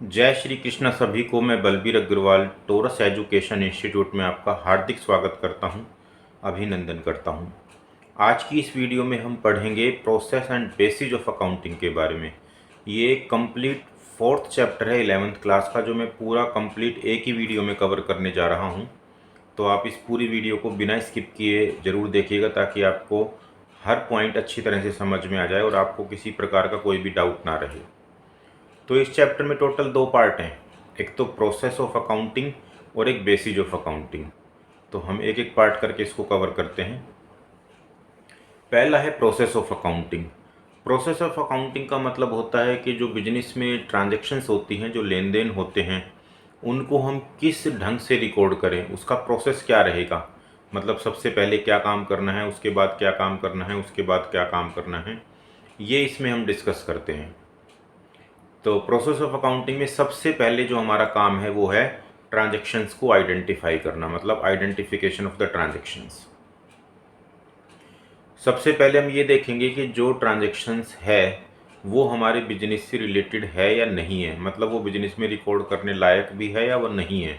जय श्री कृष्ण सभी को। मैं Balbir Agrawal Taurus education institute में आपका हार्दिक स्वागत करता हूं, अभिनंदन करता हूं। आज की इस वीडियो में हम पढ़ेंगे process and bases of accounting के बारे में। ये कंप्लीट फोर्थ चैप्टर है 11th क्लास का, जो मैं पूरा कंप्लीट एक ही वीडियो में कवर करने जा रहा हूं। तो आप इस पूरी वीडियो को बिना स्किप किए ज़रूर देखिएगा, ताकि आपको हर पॉइंट अच्छी तरह से समझ में आ जाए और आपको किसी प्रकार का कोई भी डाउट ना रहे। तो इस चैप्टर में टोटल 2 पार्ट हैं, एक तो प्रोसेस ऑफ अकाउंटिंग और एक बेसिस ऑफ अकाउंटिंग। तो हम एक एक पार्ट करके इसको कवर करते हैं। पहला है process of accounting. Process of accounting का मतलब होता है कि जो बिजनेस में ट्रांजैक्शंस होती हैं, जो लेन देन होते हैं, उनको हम किस ढंग से रिकॉर्ड करें, उसका प्रोसेस क्या रहेगा। मतलब सबसे पहले क्या काम करना है, उसके बाद क्या काम करना है, उसके बाद क्या काम करना है, ये इसमें हम डिस्कस करते हैं। तो प्रोसेस ऑफ अकाउंटिंग में सबसे पहले जो हमारा काम है वो है ट्रांजैक्शंस को आइडेंटिफाई करना, मतलब आइडेंटिफिकेशन ऑफ द ट्रांजैक्शंस। सबसे पहले हम ये देखेंगे कि जो ट्रांजैक्शंस है वो हमारे बिजनेस से रिलेटेड है या नहीं है, मतलब वो बिजनेस में रिकॉर्ड करने लायक भी है या वो नहीं है।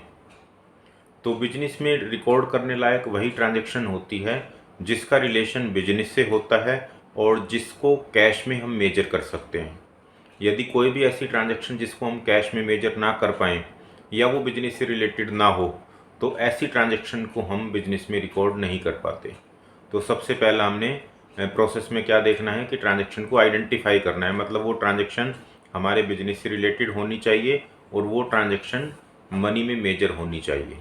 तो बिजनेस में रिकॉर्ड करने लायक वही ट्रांजैक्शन होती है जिसका रिलेशन बिजनेस से होता है और जिसको कैश में हम मेजर कर सकते हैं। यदि कोई भी ऐसी ट्रांजैक्शन जिसको हम कैश में मेजर ना कर पाएँ या वो बिजनेस से रिलेटेड ना हो, तो ऐसी ट्रांजैक्शन को हम बिजनेस में रिकॉर्ड नहीं कर पाते। तो सबसे पहला हमने प्रोसेस में क्या देखना है कि ट्रांजैक्शन को आइडेंटिफाई करना है, मतलब वो ट्रांजैक्शन हमारे बिजनेस से रिलेटेड होनी चाहिए और वो ट्रांजैक्शन मनी में मेजर होनी चाहिए।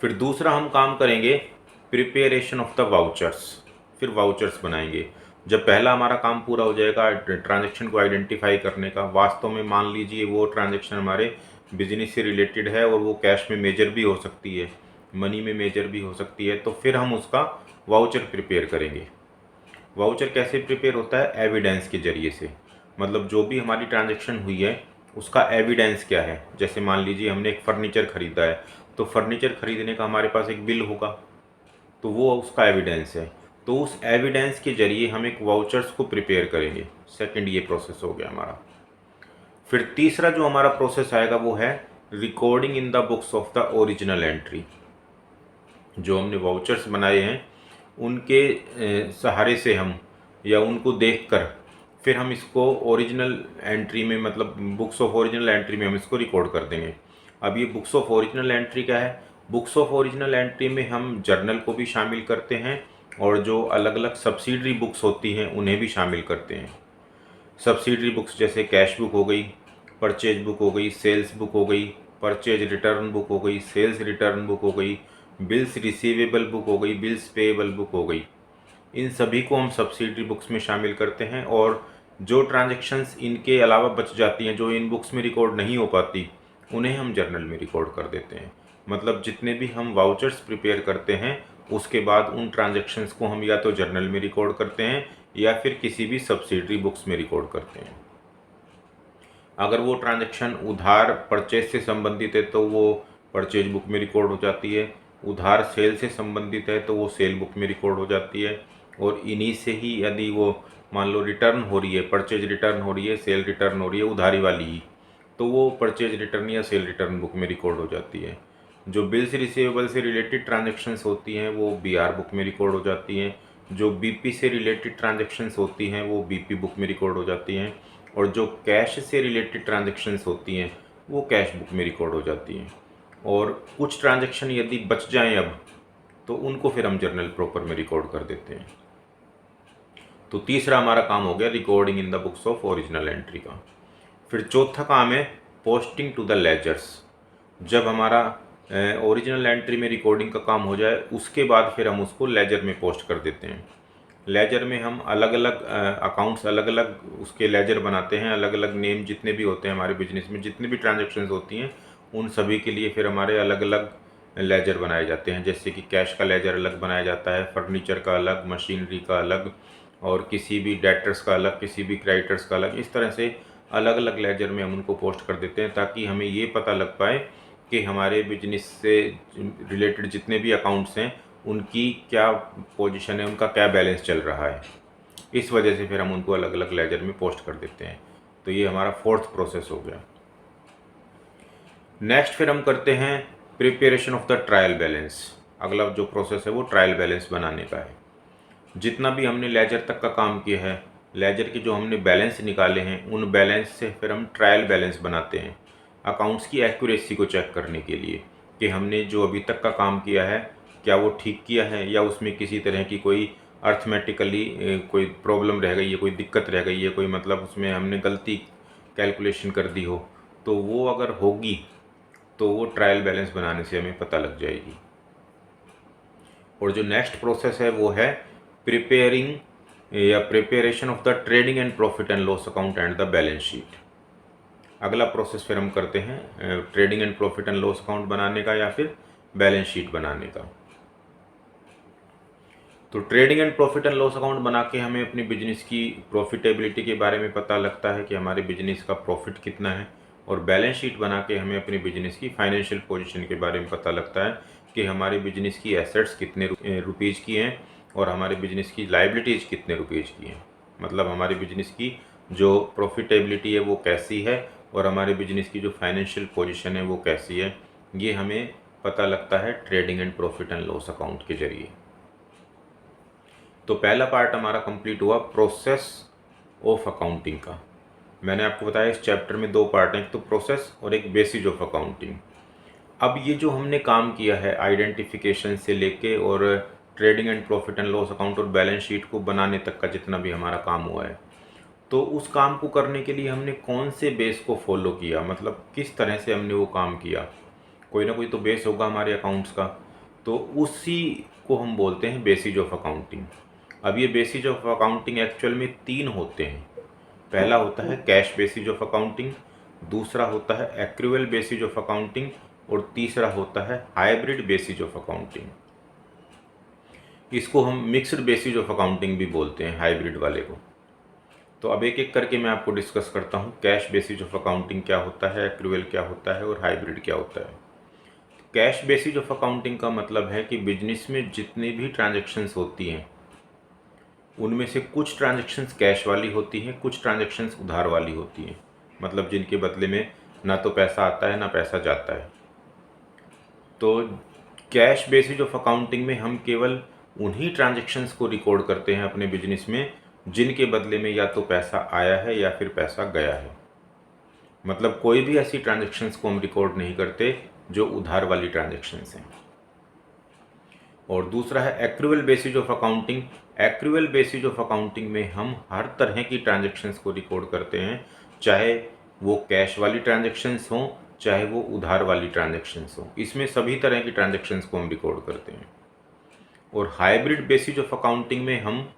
फिर दूसरा हम काम करेंगे प्रिपेरेशन ऑफ द वाउचर्स। फिर वाउचर्स बनाएंगे। जब पहला हमारा काम पूरा हो जाएगा ट्रांजैक्शन को आइडेंटिफाई करने का, वास्तव में मान लीजिए वो ट्रांजैक्शन हमारे बिजनेस से रिलेटेड है और वो कैश में मेजर भी हो सकती है, मनी में मेजर भी हो सकती है, तो फिर हम उसका वाउचर प्रिपेयर करेंगे। वाउचर कैसे प्रिपेयर होता है? एविडेंस के जरिए से। मतलब जो भी हमारी ट्रांजैक्शन हुई है उसका एविडेंस क्या है। जैसे मान लीजिए हमने एक फर्नीचर खरीदा है, तो फर्नीचर खरीदने का हमारे पास एक बिल होगा, तो वो उसका एविडेंस है। तो उस एविडेंस के जरिए हम एक वाउचर्स को प्रिपेयर करेंगे। सेकंड ये प्रोसेस हो गया हमारा। फिर तीसरा जो हमारा प्रोसेस आएगा वो है recording in the books of the original entry. जो हमने वाउचर्स बनाए हैं उनके सहारे से हम या उनको देखकर फिर हम इसको ओरिजिनल एंट्री में, मतलब बुक्स ऑफ ओरिजिनल एंट्री में हम इसको रिकॉर्ड कर देंगे। अब ये बुक्स ऑफ ओरिजिनल एंट्री क्या है? बुक्स ऑफ ओरिजिनल एंट्री में हम जर्नल को भी शामिल करते हैं और जो अलग अलग सब्सिडरी बुक्स होती हैं उन्हें भी शामिल करते हैं। सब्सिडरी बुक्स जैसे कैश बुक हो गई, परचेज बुक हो गई, सेल्स बुक हो गई, परचेज रिटर्न बुक हो गई, सेल्स रिटर्न बुक हो गई, बिल्स रिसीवेबल बुक हो गई, बिल्स पेएबल बुक हो गई। इन सभी को हम सब्सिडरी बुक्स में शामिल करते हैं और जो ट्रांजैक्शंस इनके अलावा बच जाती हैं, जो इन बुक्स में रिकॉर्ड नहीं हो पाती, उन्हें हम जर्नल में रिकॉर्ड कर देते हैं। मतलब जितने भी हम वाउचर्स प्रिपेयर करते हैं उसके बाद उन ट्रांजैक्शंस को हम या तो जर्नल में रिकॉर्ड करते हैं या फिर किसी भी सब्सिडरी बुक्स में रिकॉर्ड करते हैं। अगर वो ट्रांजैक्शन उधार परचेज से संबंधित है तो वो परचेज बुक में रिकॉर्ड हो जाती है, उधार सेल से संबंधित है तो वो सेल बुक में रिकॉर्ड हो जाती है, और इन्हीं से ही यदि वो मान लो रिटर्न हो रही है, परचेज रिटर्न हो रही है, सेल रिटर्न हो रही है उधारी वाली ही, तो वो परचेज रिटर्न या सेल रिटर्न बुक में रिकॉर्ड हो जाती है। जो बिल्स रिसीवेबल से रिलेटेड ट्रांजैक्शंस होती हैं वो बीआर बुक में रिकॉर्ड हो जाती हैं। जो बीपी से रिलेटेड ट्रांजैक्शंस होती हैं वो बीपी बुक में रिकॉर्ड हो जाती हैं, और जो कैश से रिलेटेड ट्रांजैक्शंस होती हैं वो कैश बुक में रिकॉर्ड हो जाती हैं। और कुछ ट्रांजैक्शन यदि बच जाएं अब, तो उनको फिर हम जर्नल प्रॉपर में रिकॉर्ड कर देते हैं। तो तीसरा हमारा काम हो गया recording in the books of original entry का। फिर चौथा काम है पोस्टिंग टू द लेजर्स। जब हमारा ओरिजिनल एंट्री में रिकॉर्डिंग का काम हो जाए उसके बाद फिर हम उसको लेजर में पोस्ट कर देते हैं। लेजर में हम अलग अलग अकाउंट्स, अलग अलग उसके लेजर बनाते हैं, अलग अलग नेम जितने भी होते हैं हमारे बिजनेस में, जितनी भी ट्रांजैक्शंस होती हैं उन सभी के लिए फिर हमारे अलग अलग लेजर बनाए जाते हैं। जैसे कि कैश का लेजर अलग बनाया जाता है, फर्नीचर का अलग, मशीनरी का अलग, और किसी भी डेटर्स का अलग, किसी भी क्रेडिटर्स का अलग। इस तरह से अलग अलग लेजर में हम उनको पोस्ट कर देते हैं ताकि हमें ये पता लग पाए कि हमारे बिजनेस से रिलेटेड जितने भी अकाउंट्स हैं उनकी क्या पोजीशन है, उनका क्या बैलेंस चल रहा है। इस वजह से फिर हम उनको अलग अलग लेजर में पोस्ट कर देते हैं। तो ये हमारा फोर्थ प्रोसेस हो गया। नेक्स्ट फिर हम करते हैं preparation of the trial balance. अगला जो प्रोसेस है वो ट्रायल बैलेंस बनाने का है। जितना भी हमने लेजर तक का काम किया है, लेजर के जो हमने बैलेंस निकाले हैं, उन बैलेंस से फिर हम ट्रायल बैलेंस बनाते हैं अकाउंट्स की एक्यूरेसी को चेक करने के लिए कि हमने जो अभी तक का काम किया है क्या वो ठीक किया है या उसमें किसी तरह की कोई अर्थमेटिकली कोई प्रॉब्लम रह गई है, कोई दिक्कत रह गई है, कोई मतलब उसमें हमने गलती कैलकुलेशन कर दी हो, तो वो अगर होगी तो वो ट्रायल बैलेंस बनाने से हमें पता लग जाएगी। और जो नेक्स्ट प्रोसेस है वो है प्रिपेयरिंग या preparation of the trading and profit and loss account and the balance sheet. अगला प्रोसेस फिर हम करते हैं trading and profit and loss account बनाने का या फिर बैलेंस शीट बनाने का। तो trading and profit and loss account बना के हमें अपनी बिजनेस की प्रॉफिटेबिलिटी के बारे में पता लगता है कि हमारे बिजनेस का प्रॉफिट कितना है, और बैलेंस शीट बना के हमें अपनी बिजनेस की फाइनेंशियल पोजीशन के बारे में पता लगता है कि हमारी बिजनेस की एसेट्स कितने रुपीज़ की हैं और हमारे बिजनेस की लाइबिलिटीज़ कितने रुपीज़ की हैं। मतलब हमारी बिजनेस की जो प्रॉफिटेबिलिटी है वो कैसी है और हमारे बिजनेस की जो फाइनेंशियल पोजीशन है वो कैसी है, ये हमें पता लगता है trading and profit and loss account के जरिए। तो पहला पार्ट हमारा कंप्लीट हुआ प्रोसेस ऑफ अकाउंटिंग का। मैंने आपको बताया इस चैप्टर में दो पार्ट हैं, एक तो प्रोसेस और एक बेसिस ऑफ अकाउंटिंग। अब ये जो हमने काम किया है आइडेंटिफिकेशन से लेके और trading and profit and loss account और बैलेंस शीट को बनाने तक का जितना भी हमारा काम हुआ है, तो उस काम को करने के लिए हमने कौन से बेस को फॉलो किया, मतलब किस तरह से हमने वो काम किया। कोई ना कोई तो बेस होगा हमारे अकाउंट्स का, तो उसी को हम बोलते हैं बेसिस ऑफ अकाउंटिंग। अब ये बेसिस ऑफ अकाउंटिंग एक्चुअल में तीन होते हैं। पहला होता है कैश बेसिस ऑफ अकाउंटिंग, दूसरा होता है एक्रूअल बेसिस ऑफ अकाउंटिंग और तीसरा होता है हाइब्रिड बेसिस ऑफ अकाउंटिंग। इसको हम मिक्स्ड बेसिस ऑफ अकाउंटिंग भी बोलते हैं, हाइब्रिड वाले को। तो अब एक एक करके मैं आपको डिस्कस करता हूँ कैश बेसिस ऑफ अकाउंटिंग क्या होता है, एक्रूअल क्या होता है और हाइब्रिड क्या होता है। कैश बेसिस ऑफ अकाउंटिंग का मतलब है कि बिजनेस में जितनी भी ट्रांजैक्शंस होती हैं उनमें से कुछ ट्रांजैक्शंस कैश वाली होती हैं, कुछ ट्रांजैक्शंस उधार वाली होती हैं, मतलब जिनके बदले में ना तो पैसा आता है ना पैसा जाता है। तो कैश बेसिस ऑफ अकाउंटिंग में हम केवल उन्हीं ट्रांजैक्शंस को रिकॉर्ड करते हैं अपने बिजनेस में जिनके बदले में या तो पैसा आया है या फिर पैसा गया है। मतलब कोई भी ऐसी ट्रांजैक्शंस को हम रिकॉर्ड नहीं करते जो उधार वाली ट्रांजैक्शंस हैं। और दूसरा है accrual basis of accounting. Accrual basis of accounting में हम हर तरह की ट्रांजैक्शंस को रिकॉर्ड करते हैं, चाहे वो कैश वाली ट्रांजैक्शंस हों चाहे वो उधार वाली ट्रांजैक्शंस हों, इसमें सभी तरह की ट्रांजैक्शंस को हम रिकॉर्ड करते हैं। और हाइब्रिड बेसिस ऑफ अकाउंटिंग में हम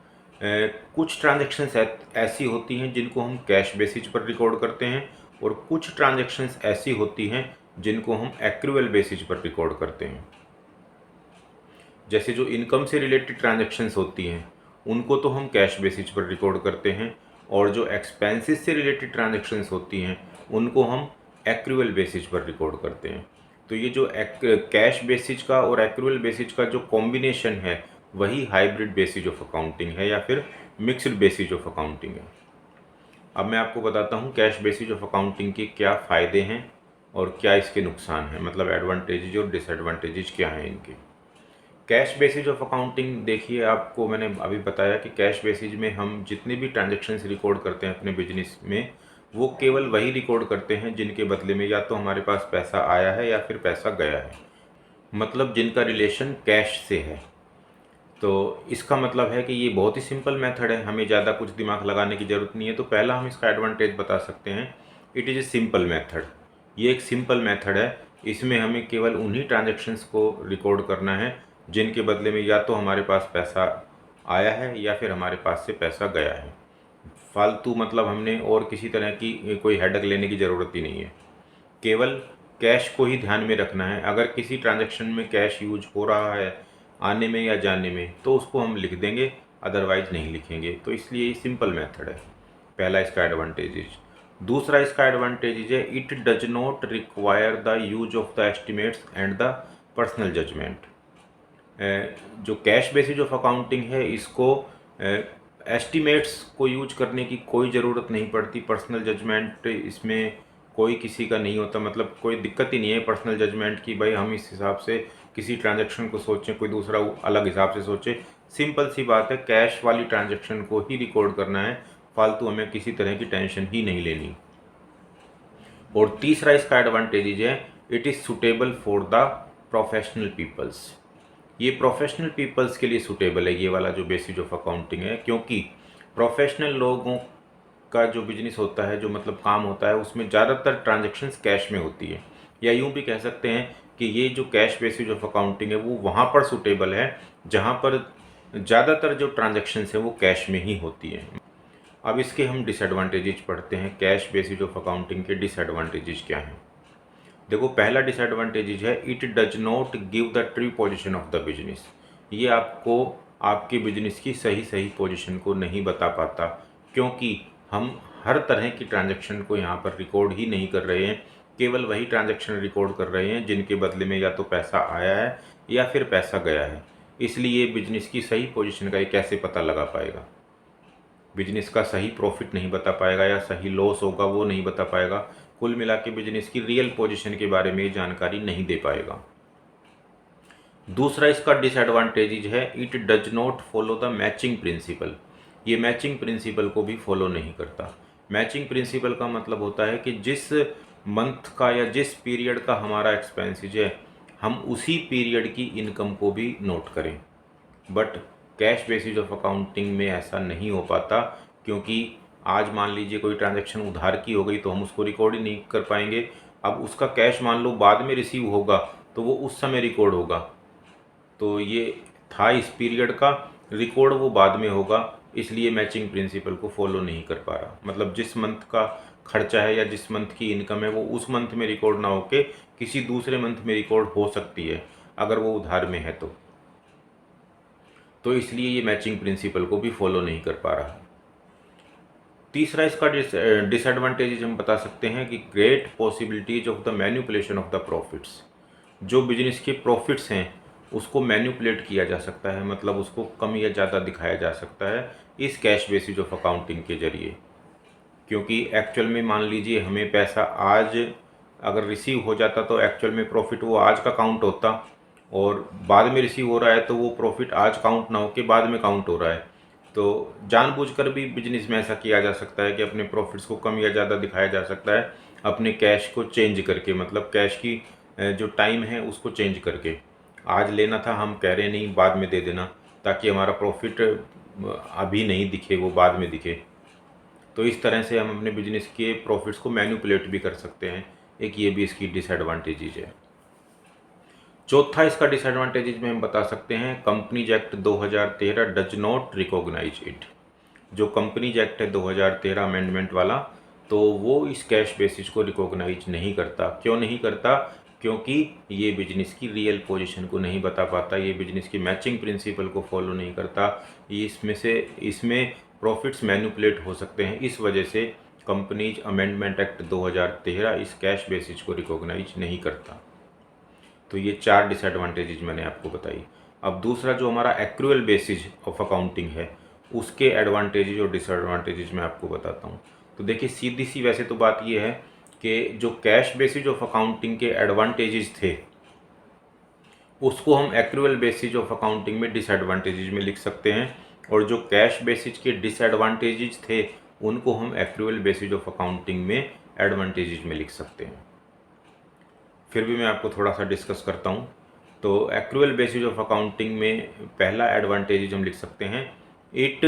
कुछ ट्रांजैक्शंस ऐसी होती हैं जिनको हम कैश बेसिस पर रिकॉर्ड करते हैं और कुछ ट्रांजैक्शंस ऐसी होती हैं जिनको हम एक्रूअल बेसिस पर रिकॉर्ड करते हैं। जैसे जो इनकम से रिलेटेड ट्रांजैक्शंस होती हैं उनको तो हम कैश बेसिस पर रिकॉर्ड करते हैं, और जो एक्सपेंसेस से रिलेटेड ट्रांजैक्शंस होती हैं उनको हम एक्रूअल बेसिस पर रिकॉर्ड करते हैं। तो ये जो कैश बेसिस का और एक्रूअल बेसिस का जो कॉम्बिनेशन है वही हाइब्रिड बेसिस ऑफ अकाउंटिंग है या फिर मिक्स्ड बेसिस ऑफ अकाउंटिंग है। अब मैं आपको बताता हूँ कैश बेसिस ऑफ अकाउंटिंग के क्या फ़ायदे हैं और क्या इसके नुकसान हैं, मतलब एडवांटेजेज और डिसएडवांटेजेज क्या हैं इनके। कैश बेसिस ऑफ अकाउंटिंग देखिए, आपको मैंने अभी बताया कि कैश बेसिस में हम जितने भी ट्रांजैक्शंस रिकॉर्ड करते हैं अपने बिजनेस में वो केवल वही रिकॉर्ड करते हैं जिनके बदले में या तो हमारे पास पैसा आया है या फिर पैसा गया है, मतलब जिनका रिलेशन कैश से है। तो इसका मतलब है कि ये बहुत ही सिंपल मेथड है, हमें ज़्यादा कुछ दिमाग लगाने की ज़रूरत नहीं है। तो पहला हम इसका एडवांटेज बता सकते हैं, it is a simple method. ये एक सिंपल मेथड है, इसमें हमें केवल उन्हीं ट्रांजैक्शंस को रिकॉर्ड करना है जिनके बदले में या तो हमारे पास पैसा आया है या फिर हमारे पास से पैसा गया है। फालतू मतलब हमने और किसी तरह की कोई हेडेक लेने की ज़रूरत ही नहीं है, केवल कैश को ही ध्यान में रखना है। अगर किसी ट्रांजैक्शन में कैश यूज हो रहा है आने में या जाने में तो उसको हम लिख देंगे, अदरवाइज नहीं लिखेंगे। तो इसलिए ये सिंपल मेथड है, पहला इसका एडवांटेज। दूसरा इसका एडवांटेज है, it does not require the use of the estimates and the personal judgement. जो कैश बेसिस ऑफ अकाउंटिंग है इसको एस्टिमेट्स को यूज करने की कोई ज़रूरत नहीं पड़ती। पर्सनल जजमेंट इसमें कोई किसी का नहीं होता, मतलब कोई दिक्कत ही नहीं है पर्सनल जजमेंट की, भाई हम इस हिसाब से किसी ट्रांजैक्शन को सोचें, कोई दूसरा अलग हिसाब से सोचे। सिंपल सी बात है, कैश वाली ट्रांजैक्शन को ही रिकॉर्ड करना है, फालतू हमें किसी तरह की टेंशन ही नहीं लेनी। और तीसरा इसका एडवांटेज है, it is suitable for the professional peoples. ये प्रोफेशनल पीपल्स के लिए सूटेबल है ये वाला जो बेसिस ऑफ अकाउंटिंग है, क्योंकि प्रोफेशनल लोगों का जो बिजनेस होता है, जो मतलब काम होता है, उसमें ज़्यादातर ट्रांजैक्शंस कैश में होती है, या यूँ भी कह सकते हैं कि ये जो कैश बेसिस ऑफ अकाउंटिंग है वो वहाँ पर सूटेबल है जहाँ पर ज़्यादातर जो ट्रांजैक्शंस है वो कैश में ही होती है। अब इसके हम डिसएडवांटेजेस पढ़ते हैं, कैश बेसिस ऑफ अकाउंटिंग के डिसएडवांटेजेस क्या हैं। देखो, पहला डिसएडवांटेज है, it does not give the true position of the business. ये आपको आपके बिजनेस की सही पोजीशन को नहीं बता पाता, क्योंकि हम हर तरह की ट्रांजैक्शन को यहाँ पर रिकॉर्ड ही नहीं कर रहे हैं, केवल वही ट्रांजैक्शन रिकॉर्ड कर रहे हैं जिनके बदले में या तो पैसा आया है या फिर पैसा गया है। इसलिए बिजनेस की सही पोजीशन का ये कैसे पता लगा पाएगा, बिजनेस का सही प्रॉफिट नहीं बता पाएगा या सही लॉस होगा वो नहीं बता पाएगा, कुल मिला के बिजनेस की रियल पोजीशन के बारे में जानकारी नहीं दे पाएगा। दूसरा इसका डिसएडवांटेज है, it does not follow the matching principal. ये मैचिंग प्रिंसिपल को भी फॉलो नहीं करता। मैचिंग प्रिंसिपल का मतलब होता है कि जिस मंथ का या जिस पीरियड का हमारा एक्सपेंसेस है, हम उसी पीरियड की इनकम को भी नोट करें। But cash basis of accounting में ऐसा नहीं हो पाता, क्योंकि आज मान लीजिए कोई ट्रांजैक्शन उधार की हो गई तो हम उसको रिकॉर्ड ही नहीं कर पाएंगे। अब उसका कैश मान लो बाद में रिसीव होगा तो वो उस समय रिकॉर्ड होगा, तो ये था इस पीरियड का, रिकॉर्ड वो बाद में होगा, इसलिए मैचिंग प्रिंसिपल को फॉलो नहीं कर पा रहा। मतलब जिस मंथ का खर्चा है या जिस मंथ की इनकम है वो उस मंथ में रिकॉर्ड ना होके किसी दूसरे मंथ में रिकॉर्ड हो सकती है अगर वो उधार में है तो इसलिए ये मैचिंग प्रिंसिपल को भी फॉलो नहीं कर पा रहा। तीसरा इसका डिसएडवांटेज हम बता सकते हैं कि great possibilities of the manipulation of the profits. जो बिजनेस के प्रॉफिट्स हैं उसको मैनिपुलेट किया जा सकता है, मतलब उसको कम या ज़्यादा दिखाया जा सकता है इस कैश बेसिस ऑफ अकाउंटिंग के जरिए। क्योंकि एक्चुअल में मान लीजिए हमें पैसा आज अगर रिसीव हो जाता तो एक्चुअल में प्रॉफिट वो आज का काउंट होता, और बाद में रिसीव हो रहा है तो वो प्रॉफिट आज काउंट ना होकर बाद में काउंट हो रहा है। तो जानबूझकर भी बिजनेस में ऐसा किया जा सकता है कि अपने प्रॉफिट्स को कम या ज़्यादा दिखाया जा सकता है अपने कैश को चेंज करके, मतलब कैश की जो टाइम है उसको चेंज करके। आज लेना था, हम कह रहे नहीं बाद में दे देना, ताकि हमारा प्रॉफिट अभी नहीं दिखे, वो बाद में दिखे। तो इस तरह से हम अपने बिजनेस के प्रॉफिट्स को मैनिपुलेट भी कर सकते हैं, एक ये भी इसकी डिसएडवांटेजेज है। चौथा इसका डिसएडवांटेजेज में हम बता सकते हैं, companies act 2013 does not recognise it. जो कंपनीज एक्ट है 2013 अमेंडमेंट वाला, तो वो इस कैश बेसिस को रिकॉग्नाइज नहीं करता। क्यों नहीं करता? क्योंकि ये बिजनेस की रियल पोजीशन को नहीं बता पाता, ये बिजनेस की मैचिंग प्रिंसिपल को फॉलो नहीं करता, ये इसमें प्रॉफिट्स मैनिपुलेट हो सकते हैं। इस वजह से कंपनीज अमेंडमेंट एक्ट 2013 इस कैश बेसिस को रिकॉग्नाइज नहीं करता। तो ये 4 डिसएडवांटेजेज मैंने आपको बताई। अब दूसरा जो हमारा एक्रूअल बेसिस ऑफ अकाउंटिंग है, उसके एडवांटेजेज और डिसएडवांटेजेज मैं आपको बताता हूँ। तो देखिए, सीधी सी वैसे तो बात ये है कि जो कैश बेसिस ऑफ अकाउंटिंग के एडवांटेजेस थे उसको हम एक्रूअल बेसिस ऑफ अकाउंटिंग में डिसएडवांटेजेज में लिख सकते हैं, और जो कैश बेसिस के डिसएडवांटेजेज थे उनको हम एक्रूअल बेसिस ऑफ अकाउंटिंग में एडवांटेजेज में लिख सकते हैं। फिर भी मैं आपको थोड़ा सा डिस्कस करता हूँ। तो एक्रूअल बेसिस ऑफ अकाउंटिंग में पहला एडवांटेज हम लिख सकते हैं, it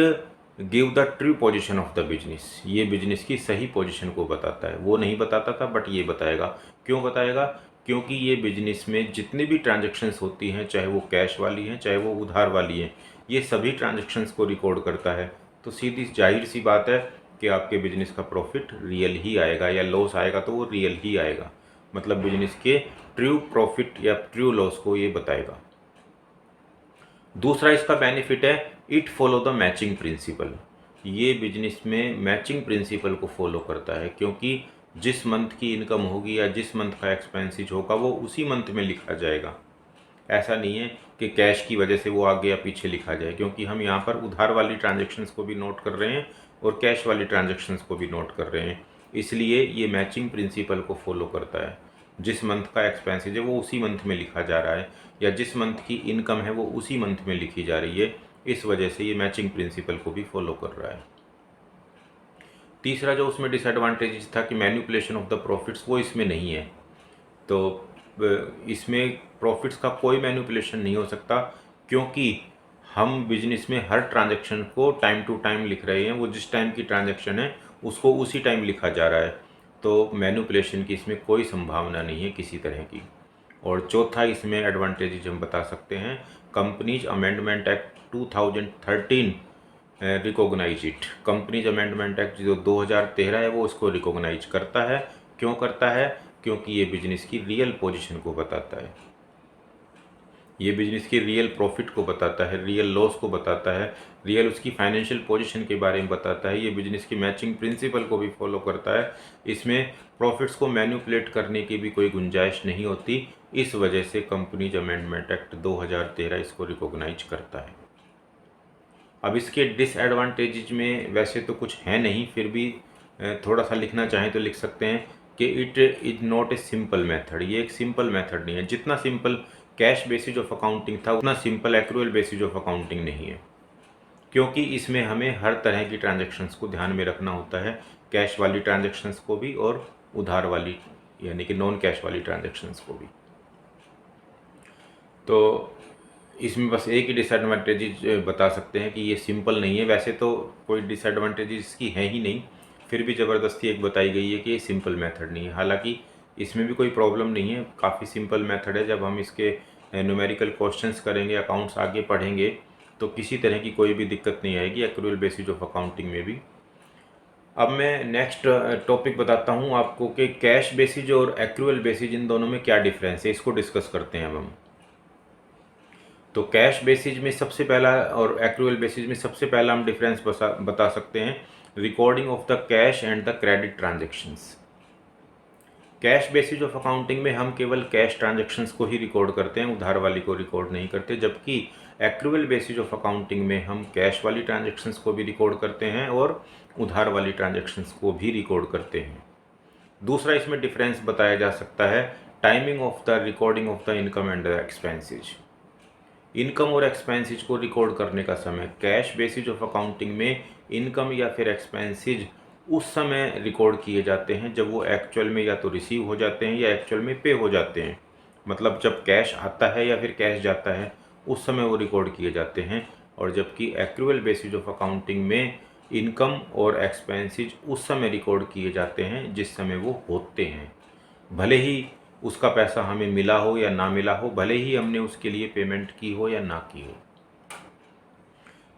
give the true position of the business. ये बिजनेस की सही पोजीशन को बताता है, वो नहीं बताता था बट ये बताएगा। क्यों बताएगा? क्योंकि ये बिजनेस में जितनी भी ट्रांजैक्शंस होती हैं, चाहे वो कैश वाली हैं चाहे वो उधार वाली हैं, ये सभी ट्रांजैक्शंस को रिकॉर्ड करता है। तो सीधी जाहिर सी बात है कि आपके बिजनेस का प्रॉफिट रियल ही आएगा, या लॉस आएगा तो वो रियल ही आएगा। मतलब बिजनेस के ट्रू प्रॉफिट या ट्रू लॉस को ये बताएगा। दूसरा इसका बेनिफिट है, it follow the matching principal. ये बिजनेस में मैचिंग प्रिंसिपल को फॉलो करता है, क्योंकि जिस मंथ की इनकम होगी या जिस मंथ का एक्सपेंसेस होगा वो उसी मंथ में लिखा जाएगा। ऐसा नहीं है कि कैश की वजह से वो आगे या पीछे लिखा जाए, क्योंकि हम यहाँ पर उधार वाली ट्रांजेक्शन्स को भी नोट कर रहे हैं और कैश वाली ट्रांजेक्शन्स को भी नोट कर रहे हैं। इसलिए ये मैचिंग प्रिंसिपल को फॉलो करता है। जिस मंथ का एक्सपेंसेज है वो उसी मंथ में लिखा जा रहा है, या जिस मंथ की इनकम है वो उसी मंथ में लिखी जा रही है। इस वजह से ये मैचिंग प्रिंसिपल को भी फॉलो कर रहा है। तीसरा जो उसमें डिसएडवांटेज था कि मैनिपुलेशन ऑफ द प्रॉफिट्स, वो इसमें नहीं है। तो इसमें प्रॉफिट्स का कोई मैनिपुलेशन नहीं हो सकता, क्योंकि हम बिजनेस में हर ट्रांजैक्शन को टाइम टू टाइम लिख रहे हैं। वो जिस टाइम की ट्रांजैक्शन है उसको उसी टाइम लिखा जा रहा है, तो मैनिपुलेशन की इसमें कोई संभावना नहीं है किसी तरह की। और चौथा इसमें एडवांटेज हम बता सकते हैं, companies amendment act 2013 recognise it. Companies amendment act जो 2013 है वो उसको रिकॉग्नाइज करता है। क्यों करता है? क्योंकि ये बिजनेस की रियल पोजीशन को बताता है, ये बिजनेस की रियल प्रॉफिट को बताता है, रियल लॉस को बताता है, रियल उसकी फाइनेंशियल पोजीशन के बारे में बताता है। ये बिजनेस की मैचिंग प्रिंसिपल को भी फॉलो करता है। इसमें प्रॉफिट्स को मैनिपुलेट करने की भी कोई गुंजाइश नहीं होती। इस वजह से कंपनीज अमेंडमेंट एक्ट 2013 इसको रिकॉग्नाइज करता है। अब इसके डिसएडवांटेजेज में वैसे तो कुछ है नहीं, फिर भी थोड़ा सा लिखना चाहें तो लिख सकते हैं कि it is not a simple method. ये एक सिंपल मेथड नहीं है। जितना simple cash basis of accounting था उतना simple accrual basis of accounting नहीं है, क्योंकि इसमें हमें हर तरह की ट्रांजैक्शंस को ध्यान में रखना होता है, कैश वाली ट्रांजैक्शंस को भी और उधार वाली यानी कि नॉन कैश वाली ट्रांजैक्शंस को भी। तो इसमें बस एक ही डिसएडवांटेज बता सकते हैं कि ये सिंपल नहीं है। वैसे तो कोई डिसएडवांटेज इसकी है ही नहीं, फिर भी ज़बरदस्ती एक बताई गई है कि ये सिंपल मेथड नहीं है। हालांकि इसमें भी कोई प्रॉब्लम नहीं है, काफ़ी सिंपल मेथड है। जब हम इसके न्यूमेरिकल क्वेश्चंस करेंगे, अकाउंट्स आगे पढ़ेंगे, तो किसी तरह की कोई भी दिक्कत नहीं आएगी एक्रूअल बेसिस ऑफ अकाउंटिंग में भी। अब मैं नेक्स्ट टॉपिक बताता हूँ आपको कि कैश बेसिस और एक्रूअल बेसिस इन दोनों में क्या डिफरेंस है, इसको डिस्कस करते हैं अब हम। तो कैश बेसिस में सबसे पहला और एक्रूअल बेसिस में सबसे पहला हम डिफरेंस बता सकते हैं, recording of the cash and the credit transactions. Cash basis of accounting में हम केवल कैश ट्रांजैक्शंस को ही रिकॉर्ड करते हैं, उधार वाली को रिकॉर्ड नहीं करते। जबकि एक्रूअल बेसिस ऑफ अकाउंटिंग में हम कैश वाली ट्रांजैक्शंस को भी रिकॉर्ड करते हैं और उधार वाली ट्रांजैक्शंस को भी रिकॉर्ड करते हैं। दूसरा इसमें डिफरेंस बताया जा सकता है, timing of the recording of the income and the expenses. Income और एक्सपेंसेज को रिकॉर्ड करने का समय कैश बेसिस ऑफ अकाउंटिंग में इनकम या फिर एक्सपेंसेज उस समय रिकॉर्ड किए जाते हैं जब वो एक्चुअल में या तो रिसीव हो जाते हैं या एक्चुअल में पे हो जाते हैं। मतलब जब कैश आता है या फिर कैश जाता है उस समय वो रिकॉर्ड किए जाते हैं। और जबकि एक्रूअल बेसिस ऑफ अकाउंटिंग में इनकम और एक्सपेंसेज उस समय रिकॉर्ड किए जाते हैं जिस समय वो होते हैं, भले ही उसका पैसा हमें मिला हो या ना मिला हो, भले ही हमने उसके लिए पेमेंट की हो या ना की हो।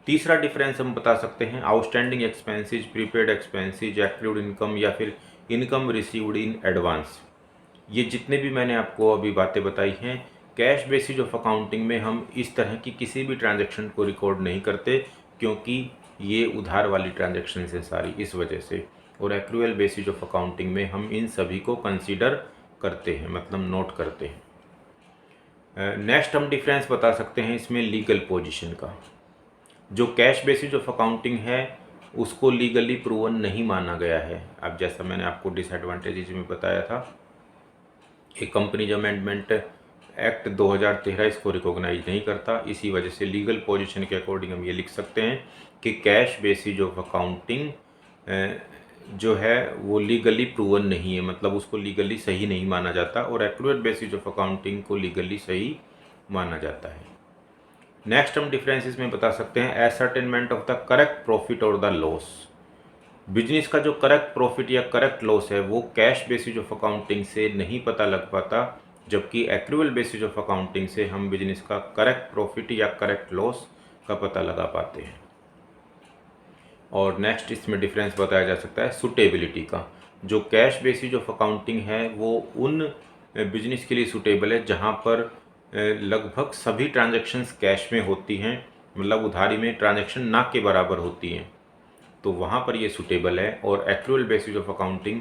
तीसरा डिफरेंस हम बता सकते हैं, outstanding expenses, prepaid expenses, accrued income या फिर इनकम रिसीव्ड इन एडवांस। ये जितने भी मैंने आपको अभी बातें बताई हैं, कैश बेसिस ऑफ अकाउंटिंग में हम इस तरह की किसी भी ट्रांजैक्शन को रिकॉर्ड नहीं करते, क्योंकि ये उधार वाली ट्रांजैक्शन है सारी, इस वजह से। और एक्रूअल बेसिस ऑफ अकाउंटिंग में हम इन सभी को कंसीडर करते हैं, मतलब नोट करते हैं। नेक्स्ट हम डिफरेंस बता सकते हैं इसमें लीगल पोजीशन का। जो कैश बेसिस ऑफ अकाउंटिंग है उसको लीगली प्रूवन नहीं माना गया है। अब जैसा मैंने आपको डिसएडवांटेजेस में बताया था, एक कंपनीज अमेंडमेंट एक्ट 2013 इसको रिकॉग्नाइज नहीं करता। इसी वजह से लीगल पोजीशन के अकॉर्डिंग हम ये लिख सकते हैं कि कैश बेसिस ऑफ अकाउंटिंग जो है वो लीगली प्रूवन नहीं है, मतलब उसको लीगली सही नहीं माना जाता, और एक्रूअल बेसिस ऑफ अकाउंटिंग को लीगली सही माना जाता है। नेक्स्ट हम डिफरेंसेस में बता सकते हैं, एसर्टेनमेंट ऑफ द करेक्ट प्रॉफिट और द लॉस। बिजनेस का जो करेक्ट प्रॉफिट या करेक्ट लॉस है वो कैश बेसिस ऑफ अकाउंटिंग से नहीं पता लग पाता, जबकि एक्रूअल बेसिस ऑफ अकाउंटिंग से हम बिजनेस का करेक्ट प्रॉफिट या करेक्ट लॉस का पता लगा पाते हैं। और नेक्स्ट इसमें डिफरेंस बताया जा सकता है सूटेबिलिटी का। जो कैश बेसिस ऑफ अकाउंटिंग है वो उन बिजनेस के लिए सूटेबल है जहां पर लगभग सभी ट्रांजैक्शंस कैश में होती हैं, मतलब उधारी में ट्रांजैक्शन ना के बराबर होती हैं, तो वहाँ पर ये सूटेबल है। और एक्रूअल बेसिस ऑफ अकाउंटिंग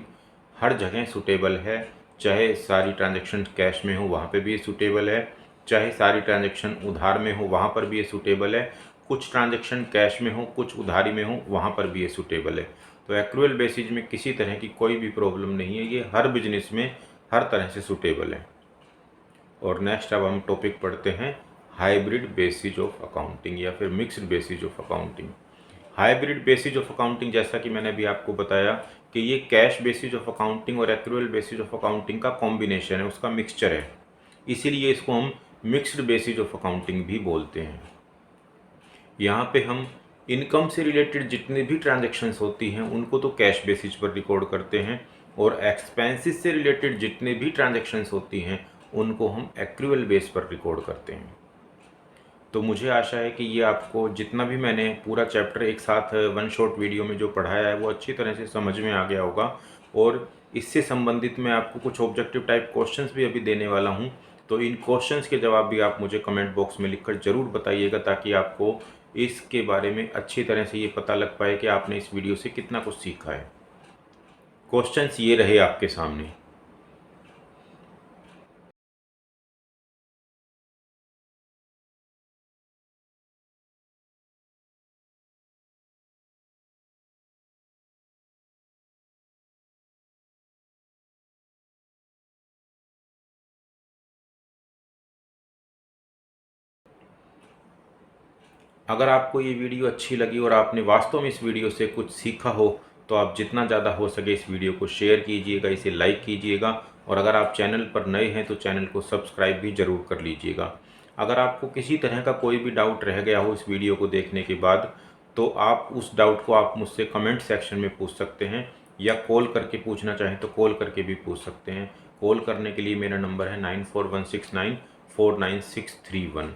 हर जगह सूटेबल है, चाहे सारी ट्रांजैक्शन कैश में हो वहाँ पे भी ये सूटेबल है, चाहे सारी ट्रांजैक्शन उधार में हो वहाँ पर भी ये सूटेबल है, कुछ ट्रांजैक्शन कैश में हो, कुछ उधारी में हो, वहाँ पर भी ये सूटेबल है। तो एक्रूअल बेसिस में किसी तरह की कोई भी प्रॉब्लम नहीं है, ये हर बिजनेस में हर तरह से सूटेबल है। और नेक्स्ट अब हम टॉपिक पढ़ते हैं हाइब्रिड बेसिस ऑफ अकाउंटिंग या फिर mixed basis of accounting. Hybrid basis of accounting, जैसा कि मैंने अभी आपको बताया कि ये कैश बेसिस ऑफ अकाउंटिंग और एक्रूअल बेसिस ऑफ अकाउंटिंग का कॉम्बिनेशन है, उसका मिक्सचर है, इसीलिए इसको हम मिक्स्ड बेसिस ऑफ अकाउंटिंग भी बोलते हैं। यहाँ पे हम इनकम से रिलेटेड जितनी भी ट्रांजैक्शंस होती हैं उनको तो कैश बेसिस पर रिकॉर्ड करते हैं, और एक्सपेंसेस से रिलेटेड जितनी भी ट्रांजैक्शंस होती हैं उनको हम एक्रूअल बेस पर रिकॉर्ड करते हैं। तो मुझे आशा है कि ये आपको जितना भी मैंने पूरा चैप्टर एक साथ वन शॉट वीडियो में जो पढ़ाया है वो अच्छी तरह से समझ में आ गया होगा। और इससे संबंधित मैं आपको कुछ ऑब्जेक्टिव टाइप क्वेश्चंस भी अभी देने वाला हूँ, तो इन क्वेश्चंस के जवाब भी आप मुझे कमेंट बॉक्स में लिखकर ज़रूर बताइएगा, ताकि आपको इसके बारे में अच्छी तरह से ये पता लग पाए कि आपने इस वीडियो से कितना कुछ सीखा है। क्वेश्चंस ये रहे आपके सामने। अगर आपको ये वीडियो अच्छी लगी और आपने वास्तव में इस वीडियो से कुछ सीखा हो, तो आप जितना ज़्यादा हो सके इस वीडियो को शेयर कीजिएगा, इसे लाइक कीजिएगा, और अगर आप चैनल पर नए हैं तो चैनल को सब्सक्राइब भी ज़रूर कर लीजिएगा। अगर आपको किसी तरह का कोई भी डाउट रह गया हो इस वीडियो को देखने के बाद, तो आप उस डाउट को आप मुझसे कमेंट सेक्शन में पूछ सकते हैं, या कॉल करके पूछना चाहें तो कॉल करके भी पूछ सकते हैं। कॉल करने के लिए मेरा नंबर है 9416949631।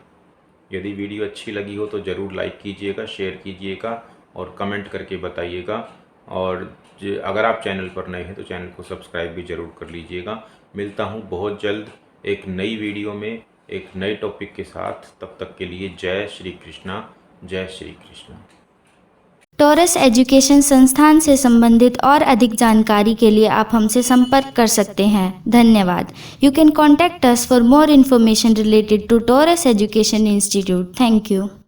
यदि वीडियो अच्छी लगी हो तो ज़रूर लाइक कीजिएगा, शेयर कीजिएगा और कमेंट करके बताइएगा। और अगर आप चैनल पर नए हैं तो चैनल को सब्सक्राइब भी ज़रूर कर लीजिएगा। मिलता हूँ बहुत जल्द एक नई वीडियो में एक नए टॉपिक के साथ। तब तक के लिए जय श्री कृष्णा, जय श्री कृष्णा। टॉरस एजुकेशन संस्थान से संबंधित और अधिक जानकारी के लिए आप हमसे संपर्क कर सकते हैं। धन्यवाद। You can contact us for more information related to Taurus education institute. Thank you.